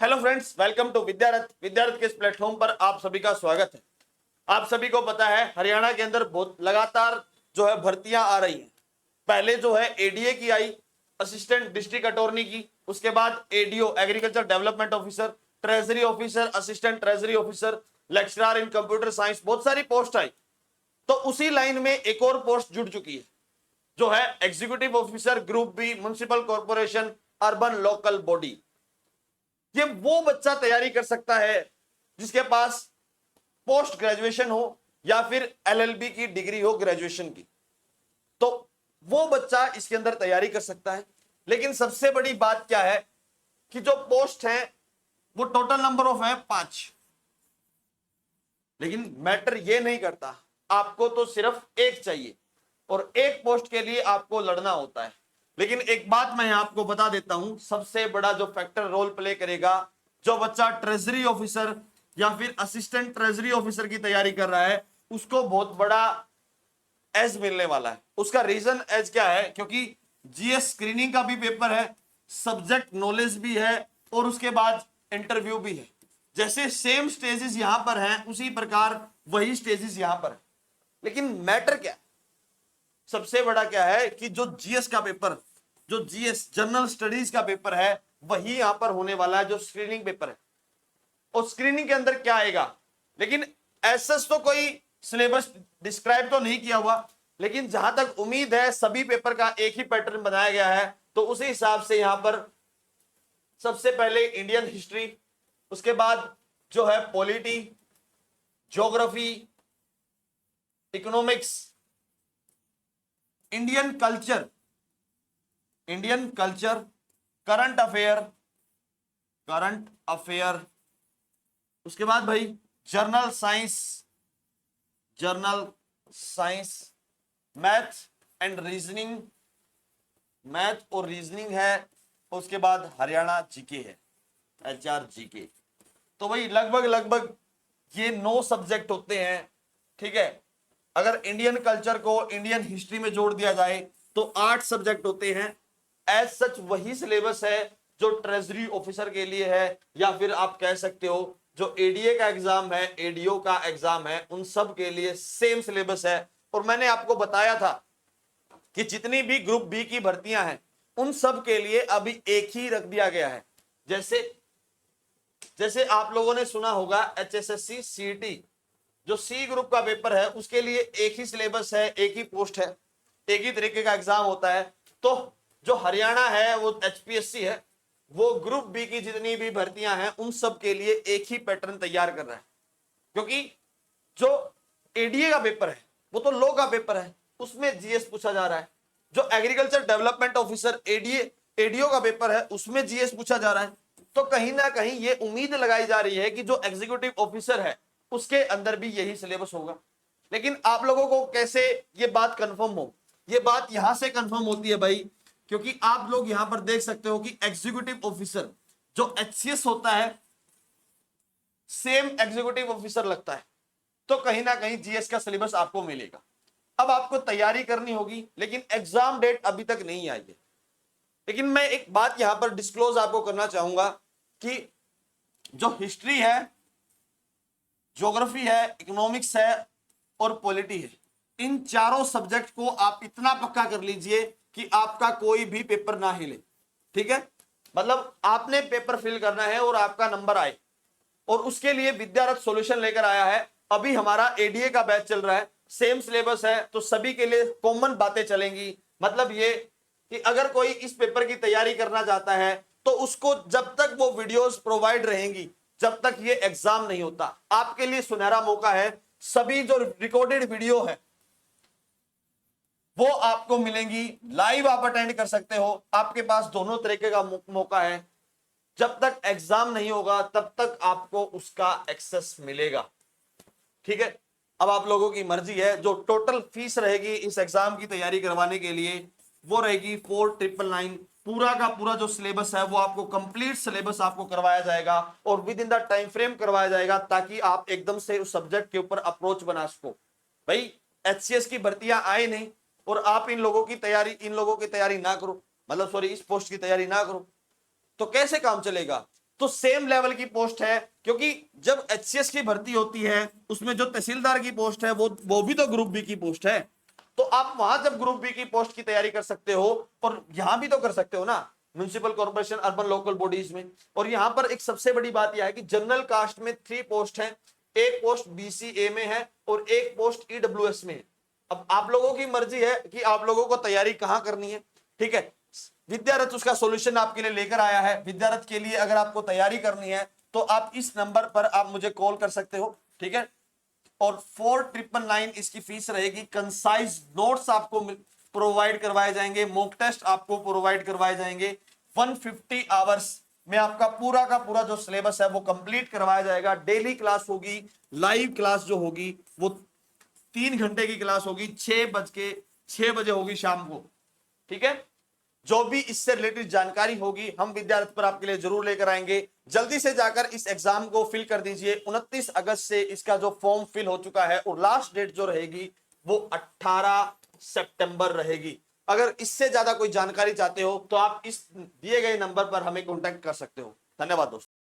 Hello friends, welcome to Vidyarath. Vidyarath के इस platform पर आप सभी का स्वागत है। आप सभी को पता है हरियाणा के अंदर बहुत लगातार जो है भर्तियां आ रही हैं। पहले जो है एडीए की आई, असिस्टेंट डिस्ट्रिक्ट अटॉर्नी की, उसके बाद ADO agriculture development officer, treasury officer, assistant treasury officer, lecturer in computer science, बहुत सारी पोस्ट आई। तो उसी लाइन में एक और पोस्ट जुड़ चुकी है जो है executive officer group B, municipal corporation, urban local body. ये वो बच्चा तैयारी कर सकता है जिसके पास पोस्ट ग्रेजुएशन हो या फिर एलएलबी की डिग्री हो ग्रेजुएशन की, तो वो बच्चा इसके अंदर तैयारी कर सकता है। लेकिन सबसे बड़ी बात क्या है कि जो पोस्ट है वो टोटल नंबर ऑफ है 5। लेकिन मैटर ये नहीं करता, आपको तो सिर्फ एक चाहिए और एक पोस्ट के लिए आपको लड़ना होता है। लेकिन एक बात मैं आपको बता देता हूं, सबसे बड़ा जो फैक्टर रोल प्ले करेगा, जो बच्चा ट्रेजरी ऑफिसर या फिर असिस्टेंट ट्रेजरी ऑफिसर की तैयारी कर रहा है, उसको बहुत बड़ा एज मिलने वाला है। उसका रीजन एज क्या है? क्योंकि जीएस स्क्रीनिंग का भी पेपर है, सब्जेक्ट नॉलेज भी है और उसके बाद इंटरव्यू भी है। जैसे सेम स्टेजेस यहां पर हैं, उसी प्रकार वही स्टेजेस यहां पर है। लेकिन मैटर क्या है, सबसे बड़ा क्या है कि जो जीएस का पेपर, जो जीएस जनरल स्टडीज का पेपर है, वही यहां पर होने वाला है जो स्क्रीनिंग पेपर है। और स्क्रीनिंग के अंदर क्या आएगा, लेकिन ऐसा तो कोई सिलेबस डिस्क्राइब तो नहीं किया हुआ, लेकिन जहां तक उम्मीद है सभी पेपर का एक ही पैटर्न बनाया गया है। तो उसी हिसाब से यहां पर सबसे पहले इंडियन हिस्ट्री, उसके बाद जो है polity, geography, economics, Indian culture, current affair, उसके बाद भाई journal science, math and reasoning, math और रीजनिंग है। उसके बाद हरियाणा जीके है, एचआर जीके। तो भाई लगभग ये 9 सब्जेक्ट होते हैं। ठीक है, अगर इंडियन कल्चर को इंडियन हिस्ट्री में जोड़ दिया जाए तो 8 सब्जेक्ट होते हैं। एज सच वही सिलेबस है जो ट्रेजरी ऑफिसर के लिए है, या फिर आप कह सकते हो जो एडीए का एग्जाम है, एडीओ का एग्जाम है, उन सब के लिए सेम सिलेबस है। और मैंने आपको बताया था कि जितनी भी ग्रुप बी की भर्तियां हैं उन सब के लिए अभी एक ही रख दिया गया है। जैसे आप लोगों ने सुना होगा एचएसएससी सीईटी, जो सी ग्रुप का पेपर है उसके लिए एक ही सिलेबस है, एक ही पोस्ट है, एक ही तरीके का एग्जाम होता है। तो जो हरियाणा है वो एचपीएससी है, वो ग्रुप बी की जितनी भी भर्तियां हैं उन सब के लिए एक ही पैटर्न तैयार कर रहा है। क्योंकि जो एडीए का पेपर है वो तो लॉ का पेपर है, उसमें जीएस पूछा जा रहा है। जो एग्रीकल्चर डेवलपमेंट ऑफिसर एडीओ का पेपर है उसमें जीएस पूछा जा रहा है। तो कहीं ना कहीं ये उम्मीद लगाई जा रही है कि जो एग्जीक्यूटिव ऑफिसर है उसके अंदर भी यही सिलेबस होगा। लेकिन आप लोगों को कैसे ये बात कंफर्म हो? ये बात यहां से कंफर्म होती है भाई, क्योंकि आप लोग यहां पर देख सकते हो कि एग्जीक्यूटिव ऑफिसर जो एचसीएस होता है, सेम एग्जीक्यूटिव ऑफिसर लगता है। तो कहीं ना कहीं जीएस का सिलेबस आपको मिलेगा। अब आपको तैयारी करनी होगी, लेकिन एग्जाम डेट अभी तक नहीं आई है। लेकिन मैं एक बात यहां पर डिस्क्लोज आपको करना चाहूंगा कि जो हिस्ट्री है, ज्योग्राफी है, इकोनॉमिक्स है और पॉलिटी है, इन चारों सब्जेक्ट को आप इतना पक्का कर लीजिए कि आपका कोई भी पेपर ना हिले। ठीक है, मतलब आपने पेपर फिल करना है और आपका नंबर आए, और उसके लिए विद्यारथ सॉल्यूशन लेकर आया है। अभी हमारा एडीए का बैच चल रहा है, सेम सिलेबस है, तो सभी के लिए कॉमन बातें चलेंगी। मतलब ये कि अगर कोई इस पेपर की तैयारी करना चाहता है तो उसको जब तक वो वीडियोस प्रोवाइड रहेंगी, जब तक ये एग्जाम नहीं होता, आपके लिए सुनहरा मौका है। सभी जो रिकॉर्डेड वीडियो है वो आपको मिलेंगी, लाइव आप अटेंड कर सकते हो। आपके पास दोनों तरीके का मौका है। जब तक एग्जाम नहीं होगा तब तक आपको उसका एक्सेस मिलेगा। ठीक है, अब आप लोगों की मर्जी है। जो टोटल फीस रहेगी इस एग्जाम की तैयारी करवाने के लिए वो रहेगी 4999। पूरा का पूरा जो सिलेबस है वो आपको कंप्लीट सिलेबस आपको करवाया जाएगा और with in the time frame करवाया जाएगा, ताकि आप एकदम से उस सब्जेक्ट के ऊपर अप्रोच बना सको। भाई एचसीएस की भर्तियां आए नहीं और आप इन लोगों की तैयारी ना करो, मतलब सॉरी, इस पोस्ट की तैयारी ना करो, तो कैसे काम चलेगा? तो सेम लेवल की पोस्ट है, क्योंकि जब एचसीएस की भर्ती होती है उसमें जो तहसीलदार की पोस्ट है वो भी तो ग्रुप बी की पोस्ट है। तो आप वहां जब ग्रुप बी की पोस्ट की तैयारी कर सकते हो और यहां भी तो कर सकते हो ना, municipal corporation urban local bodies में। और यहां पर एक सबसे बड़ी बात यह है कि जनरल कास्ट में 3 पोस्ट है, एक पोस्ट बीसीए में है और एक पोस्ट ईडब्ल्यूएस में है। अब आप लोगों की मर्जी है कि आप लोगों को तैयारी कहां करनी है, ठीक है। विद्यारथ उसका सॉल्यूशन आपके लिए लेकर आया है। विद्यारथ के लिए अगर आपको तैयारी करनी है तो आप इस नंबर पर आप मुझे कॉल कर सकते हो, ठीक है। और 4999 इसकी फीस रहेगी। कंसाइज नोट्स आपको प्रोवाइड करवाए जाएंगे, मॉक टेस्ट आपको प्रोवाइड करवाए जाएंगे। 150 आवर्स में आपका पूरा का पूरा जो सिलेबस है वो कंप्लीट करवाया जाएगा। डेली क्लास होगी, लाइव क्लास जो होगी वो 3 घंटे की क्लास होगी, 6 बजे होगी शाम को, ठीक है। जो भी इससे रिलेटेड जानकारी होगी हम विद्यार्थी पर आपके लिए जरूर लेकर आएंगे। जल्दी से जाकर इस एग्जाम को फिल कर दीजिए। 29 अगस्त से इसका जो फॉर्म फिल हो चुका है और लास्ट डेट जो रहेगी वो 18 सितंबर रहेगी। अगर इससे ज्यादा कोई जानकारी चाहते हो तो आप इस दिए गए नंबर पर हमें कॉन्टेक्ट कर सकते हो। धन्यवाद दोस्तों।